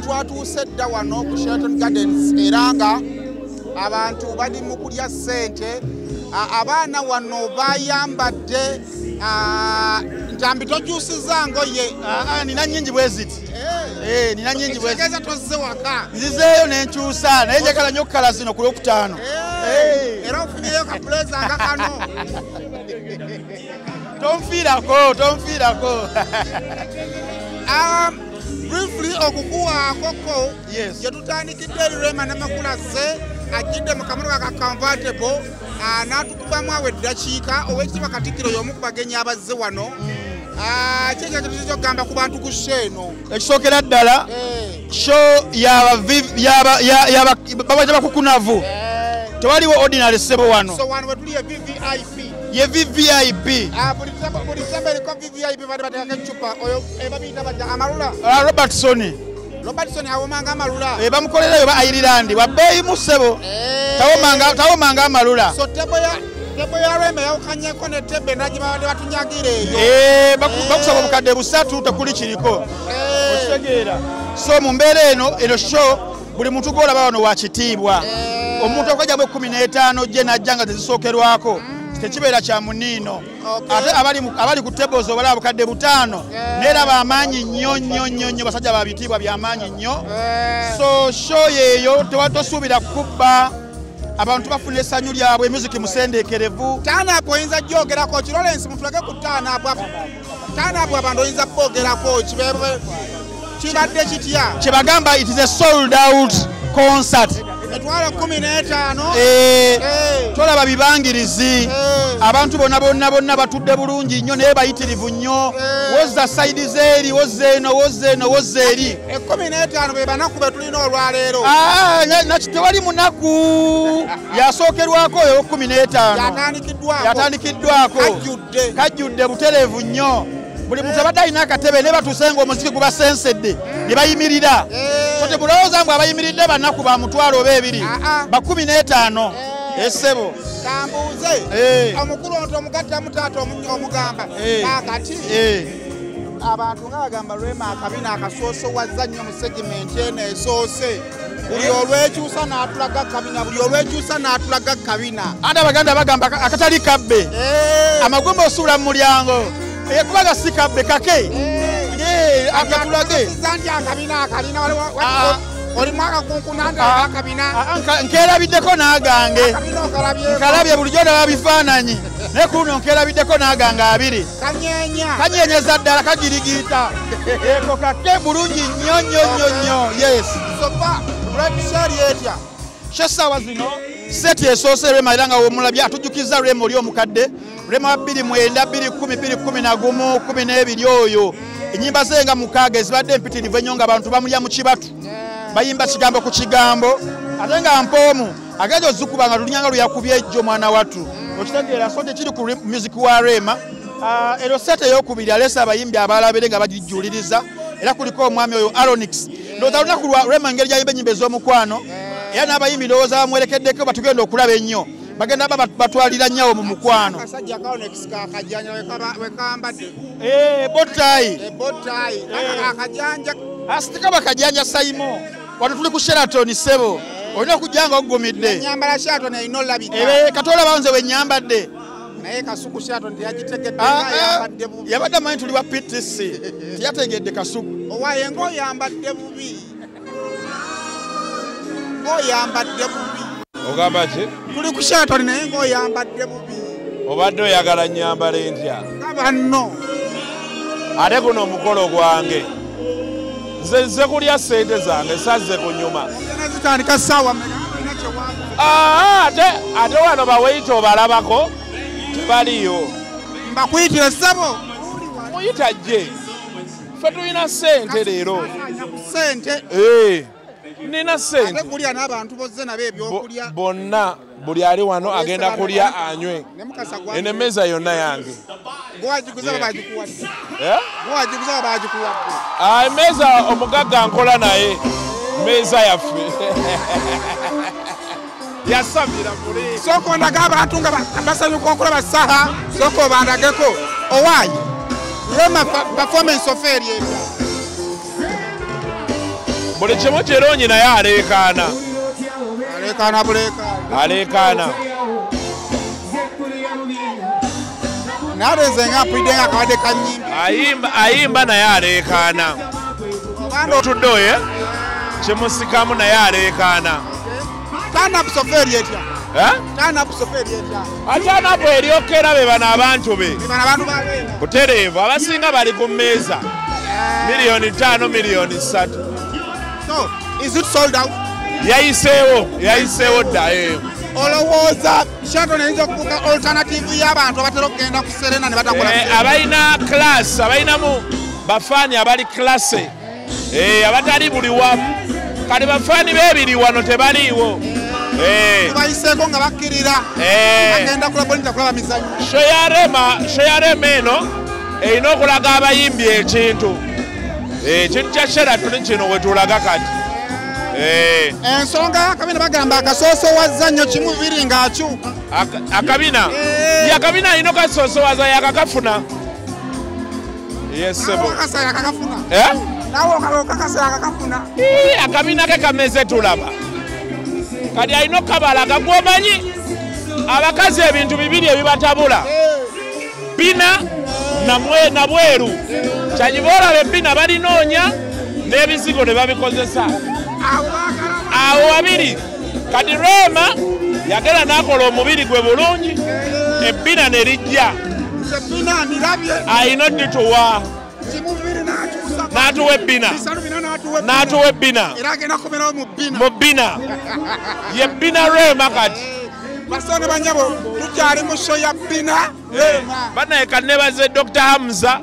twatuuse dda wano ku Sheraton Gardens era nga abantu bali mu kulya ssente. Abaana wano bayambadde ntambi tojuusiza ngoye. Nina nnyingi bwe ziti. Nina nnyingi bwe ziti. Tozze waka. Nzizeeyo ne nkyusa naye njagala nnyo kkala zino ku Lwokutaano. Era ofunyeyo ka blazer nga kano. Tonfiirako. Briefly okukuwaakoko Yes. gye tutandikidde Rema Namakula ajjidde mu kamotoka ka convertible n'atukubamu awo eddakiika ow'ekitiibwa Katikkiro y'omu ku bagenyi abazze wano. Kyekyo kyokugamba ku bantu ku show eno. Ekisookera ddala show babaita bakukunavu. Tewaliwo ordinary ssebo wano. So wano we tuli ye VVIP. Ye VVIP. Buli ssebo eriko VVIP bali bateekako eccupa oyo babiyita bajja amalula. Robertson awomanga amalula. Bamukolerayo ba Ireland wabbeeyi mu ssebo. Tawomanga amalula. So tebo ya Rema yawukanyeko ne tebe n'agibadde batunyagira eyo. Bakusaba obukadde busatu tekuli kiriko. Okitegeera. So mu mbeera eno show buli muntu gw'olaba wano wa kitiibwa. Omuntu okujja bwe 15 gye najja nga zisookerwako tekibeera kya muniino. Ate abali ku tables obalaba bukadde butaano neera b'amaanyi nnyo basajja ba bitiibwa by'amaanyi nnyo. So show yeeyo tewatosuubira kubba abantu bafuna essanyu lyabwe music musendeekerevu. Taanapu oyinza gyogerako Lawrence mutulage ku taanapu abantu oyinza boogerako kibadde kitya kye bagamba it is a sold out concert. Etwala 15 tolaba bibangirizi abantu bonna batudde bulungi nnyo naye bayitirivu nnyo. Wozza sayidi zeeri wozza eri 15 be banaku be tulina olwaleero. Tewali munaku yasookerwako oyo 15 yatandikiddwako kajjudde butereevu nnyo. Buli muntu abadde alina akatebe ne batuuse ng'omuziki gubasensedde ne bayimirira. So tebulowooza mbu abayimiridde bannaku ba mutwalo oba ebiri ba 15 essebo. Kambuuze omukulu onto omugattamu taata omugamba akati abantu nga bagamba Rema akabina akasoosowazza nnyo mu segimenti eno esoose. Buli olwekyusa n'atulaga kabina. Ate Abaganda bagamba akatali kabbe amagumba osuula mu mulyango. Kubaga si kabbe kake akatulage akabina akalina olimu akakunkunanga akabina nkerabiddeko n'agange nkalabye bulijjo ndaba bifaananyi naye kuno nkerabiddeko n'agange abiri kanyenyeza ddala kagirigiita eko kake bulungi nnyo. Yes shesaawa zino seti esoose Rema era nga womulabye atujjukiza Rema oli omukadde Rema 29 2010 2011 12 oyo ennyimba ze nga mukaaga ezibadde empitirivu ennyo nga abantu bamulya mu kibatu bayimba kigambo ku kigambo ate nga mpoomu agenda ozikuba nga lunyanga luyakubye ejjo mwana wattu okitegeera so tekiri ku music wa Rema. Ero sete eyokubiri alesa abayimbi abalabire nga bagijjuliriza era kuliko omwami oyo Aronix ndowooza lunaku lwa Rema engeri gyayimba ennyimba ez'omukwano era n'abayimbi ndowooza bamwerekeddeko batugenda okulaba ennyo bagenda batwalira nnyawo mu mukwano. Bottayi asitikaba kajanja sayimo wano tuli ku Sheraton ssebo olina okujja nga oggumidde nyambala Sheraton erina olabika katolaba nze we nyambadde naye Kasuku Sheraton teyagitegedde yabadde amanyi tuli wa PTC teyategedde Kasuku owaye ng'oyambadde bubi ogamba ki tuli ku Sheraton naye ng'oyambadde bubi obadde oyagala nnyambala entya banno ate guno omukolo gwange nze kulya ssente zange sazze kunyuma zitandika ssaawa ate wano baweyita obalabako tebaliyo mbakuyitire ssebo muyita gye ffe tulina ssente leero ssente nina ssente kulya n'abantu bozze nabo ebyokulya bonna buli ali wano agenda kulya anywe eno emmeeza yonna yange emmeeza omugagga nkola naye mmeeza yaffe yasamira muli sooka ondaga abantu nga basanyuka okulaba saha sooka obandageko owaayi Rema performance of eri buli kimu kirungi naye aleekaana aleekaana naleze nga mpulidde nga akabadde kanyimbi ayimba naye aleekaana otudde oye kimusikamu naye aleekaana tanapusofa eri etya atanapu eryokera be bano abantu be abantu balena butereevu abasinga bali ku mmeeza miliyoni 5 miliyoni 3 so is it sold out yayiseewo dda olowooza shato neyinza okubuka alternative y'abantu abatera okugenda ku serena ne batakola abalina class abalinamu bafaani abali classe abatali buli wamu kati bafaani b'ebiri wano tebaliiwo tubayiseeko nga bakkirira bagenda kulabonita kulaba mizanyo shoyarema eno erina okulaga abayimbi ekintu ekintu kya Sheraton kino wetulaga kati ensonga akabina bagamba akasoosowaza nnyo kimu biri ng'akyuka akabina yakabina alina okasoosowaza yakakafuna yesebo akabina ke kameze tulaba kati alina okabalaga gwomanyi abakazi ebintu bibiri ebibatabula bina na bweru kyagiboolaba ebbina balinoonya n'ebizigo ne babikozesa awo wabiri kati Rema yagera n'akola omubiri gwe bulungi ebbina ne lijja ayina oddituwa n'atuwa ebbina mu bbina ye bbina Rema kati basone banyabo tukyali mu show ya bbina banaye kannebaze Dr. Hamza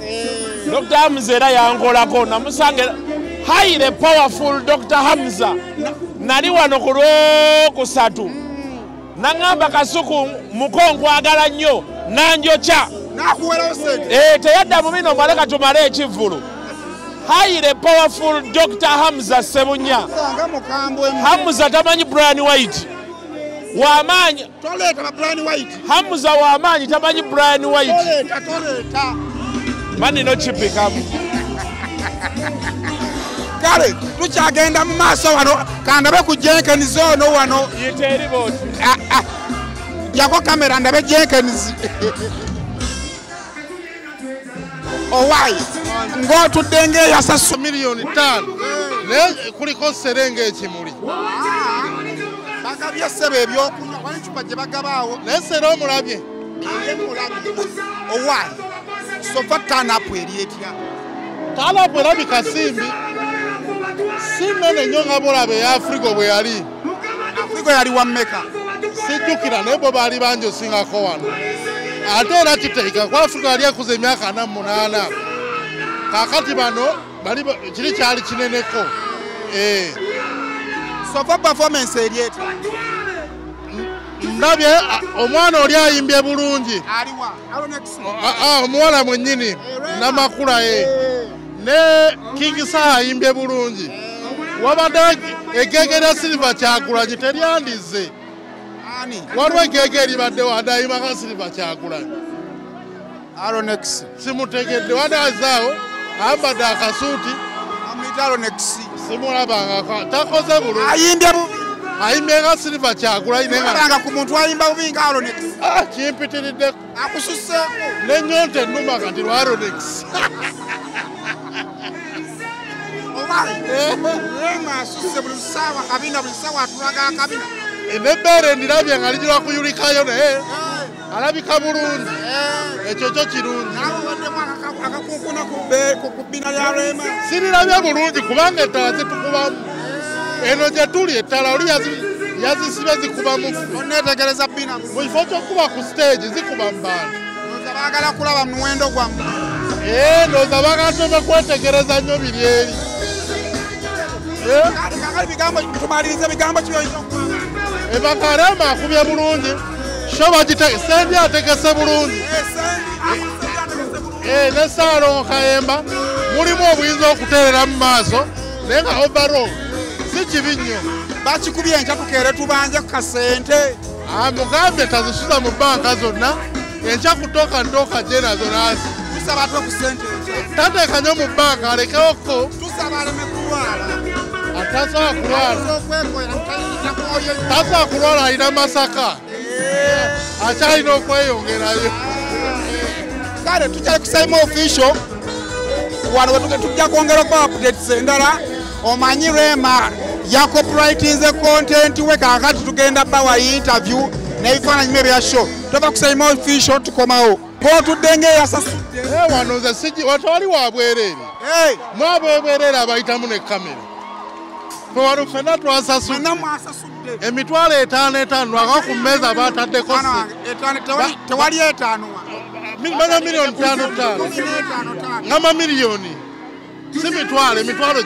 era yankolako namusanga highly powerful Dr. Hamza nali wano ku Lwokusatu naŋŋamba Kasuku mukonkwagala nnyo nanjokya teyadda mu bino maleka tumale ekivvulu highly powerful Dr. Hamza Sebunya Hamza tamanyi Brian White wamaanyi Hamza wamaanyi tamanyi Brian White manino kipikamu kale tukyagenda mu maaso wano kandabe ku Jenkins ono wano yiteriboti jako kamera ndabe Jenkins owayi ng'otudde ng'eyasasa miliyoni 5 naye kuliko serenge ekimuli bagabye ssebo ebyokunywa wali cupa gye bagabaawo naye sera omulabye owayi sofa tanapu eri etya tanapu erabika simbi si nnene nnyo nga bulabe eya Africa bwe yali Africa yali wa mmeka sijjukira naye bo baali bangi osingako wano ate era kiteeka ku Africa yali ekuza emyaka 48 kaakati bano kiri kyali kineneko sofa performance eri etya ndabye omwana oli ayimbye bulungi omuwala mwennyini namakula ne King Saa ayimbye bulungi wabadde egege lya Silver Kyagulanyi teryandize waliwo egege eribadde wadayimaka Silver Kyagulanyi simutegedde wadazaawo ayambadde akasuuti simulabanga takoze bulungi ayimbye nga Silver Kyagulanyi ku muntu ayimba bubi nga Aronex kimpitiriddeko akususseeko nenyonta ennuma kati lwa Aronex Rema asusse buli ssaawa kabina buli ssaawa atulaga akabina nebbeere ndirabye nga lijira kuyulikayo naye alabika bulungi ekyo kyo kirungi akakunkuna ku bbina lya Rema sirirabye bulungi kubanga ettala zitukubamu eno gye tuli ettala oli yazisibe zikubamu oneetegereza bbina mu kifo ky'okuba ku stage zikuba mu bantu baagala kulaba mu muwendo gwammwe ndowooza bagatome kwetegereza nnyo biri eri tumaliriza bigambo ebaka Rema akubye bulungi sho sendi ategese bulungi ne Saalo Kayemba mulimu obuyinza okuteerera mu maaso naye nga overall si kibi nnyo bakikubye enkya tukeere tubanje ku kasente mugambye tazisuza mu banka zonna enkya kutoka ntoka gye nazo nazi tusaba atwe ku sente tateeka nnyo mu banka alekewoko tusaba aleme kulwala tasa kulwala alina Masaka akyalina okweyongerayo kale tukyali kusaima official wano tujja kwongera okuba updates endala omanyi Rema yakopulayitinze content we kakati tugenda bawa interview n'ebifaananyi bye bya show tova kusaima official tukomawo bwotudde ng'eyasasudde wano ze sigi watwali wa bwereere mwabwebwereere abayitamu ne kamera wano ffenna twasasudde emitwalo 5 aka ku mmeeza baataddeko tewali 5 manya miliyoni 5 ngamba miliyoni si mitwalo